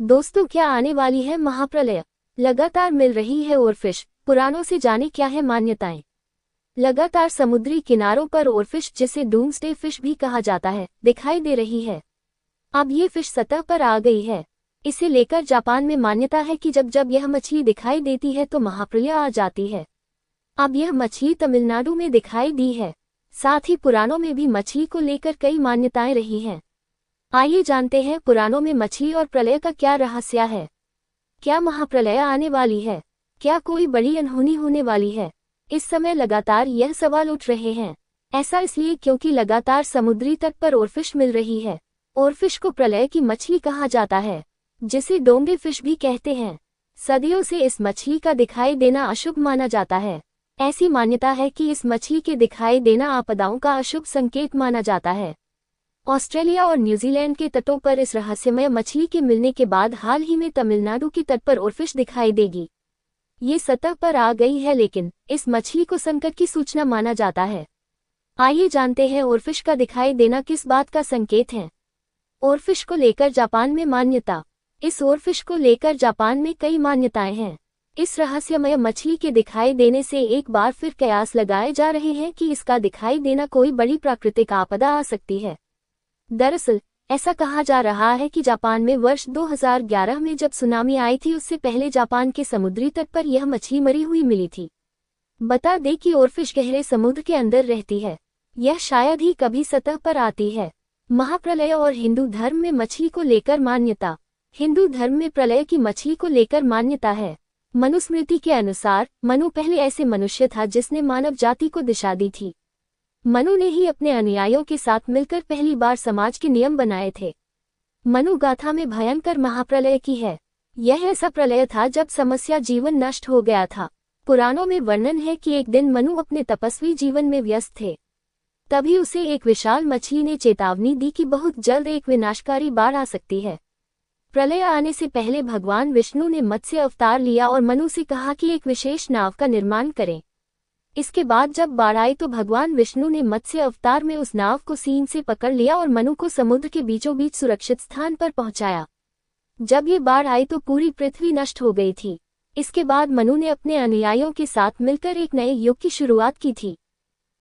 दोस्तों, क्या आने वाली है महाप्रलय? लगातार मिल रही है ओरफिश। पुराणों से जाने क्या है मान्यताएं। लगातार समुद्री किनारों पर ओरफिश, जिसे डूम्सडे फिश भी कहा जाता है, दिखाई दे रही है। अब ये फिश सतह पर आ गई है। इसे लेकर जापान में मान्यता है कि जब जब यह मछली दिखाई देती है तो महाप्रलय आ जाती है। अब यह मछली तमिलनाडु में दिखाई दी है। साथ ही पुराणों में भी मछली को लेकर कई मान्यताएं रही हैं। आइए जानते हैं पुराणों में मछली और प्रलय का क्या रहस्य है। क्या महाप्रलय आने वाली है? क्या कोई बड़ी अनहोनी होने वाली है? इस समय लगातार यह सवाल उठ रहे हैं। ऐसा इसलिए क्योंकि लगातार समुद्री तट पर ओरफिश मिल रही है। ओरफिश को प्रलय की मछली कहा जाता है, जिसे डोंगे फिश भी कहते हैं। सदियों से इस मछली का दिखाई देना अशुभ माना जाता है। ऐसी मान्यता है कि इस मछली के दिखाई देना आपदाओं का अशुभ संकेत माना जाता है। ऑस्ट्रेलिया और न्यूजीलैंड के तटों पर इस रहस्यमय मछली के मिलने के बाद हाल ही में तमिलनाडु के तट पर ओरफिश दिखाई देगी। ये सतह पर आ गई है, लेकिन इस मछली को संकट की सूचना माना जाता है। आइए जानते हैं ओरफिश का दिखाई देना किस बात का संकेत है। ओरफिश को लेकर जापान में मान्यता। इस ओरफिश को लेकर जापान में कई मान्यताएं हैं। इस रहस्यमय मछली के दिखाई देने से एक बार फिर कयास लगाए जा रहे हैं कि इसका दिखाई देना कोई बड़ी प्राकृतिक आपदा आ सकती है। दरअसल ऐसा कहा जा रहा है कि जापान में वर्ष 2011 में जब सुनामी आई थी, उससे पहले जापान के समुद्री तट पर यह मछली मरी हुई मिली थी। बता दें कि ओरफिश गहरे समुद्र के अंदर रहती है। यह शायद ही कभी सतह पर आती है। महाप्रलय और हिंदू धर्म में मछली को लेकर मान्यता। हिंदू धर्म में प्रलय की मछली को लेकर मान्यता है। मनुस्मृति के अनुसार मनु पहले ऐसे मनुष्य था जिसने मानव जाति को दिशा दी थी। मनु ने ही अपने अनुयायियों के साथ मिलकर पहली बार समाज के नियम बनाए थे। मनु गाथा में भयंकर महाप्रलय की है। यह ऐसा प्रलय था जब समस्या जीवन नष्ट हो गया था। पुराणों में वर्णन है कि एक दिन मनु अपने तपस्वी जीवन में व्यस्त थे। तभी उसे एक विशाल मछली ने चेतावनी दी कि बहुत जल्द एक विनाशकारी बाढ़ आ सकती है। प्रलय आने से पहले भगवान विष्णु ने मत्स्य अवतार लिया और मनु से कहा कि एक विशेष नाव का निर्माण करें। इसके बाद जब बाढ़ आई तो भगवान विष्णु ने मत्स्य अवतार में उस नाव को सीन से पकड़ लिया और मनु को समुद्र के बीचों बीच सुरक्षित स्थान पर पहुंचाया। जब ये बाढ़ आई तो पूरी पृथ्वी नष्ट हो गई थी। इसके बाद मनु ने अपने अनुयायियों के साथ मिलकर एक नए युग की शुरुआत की थी।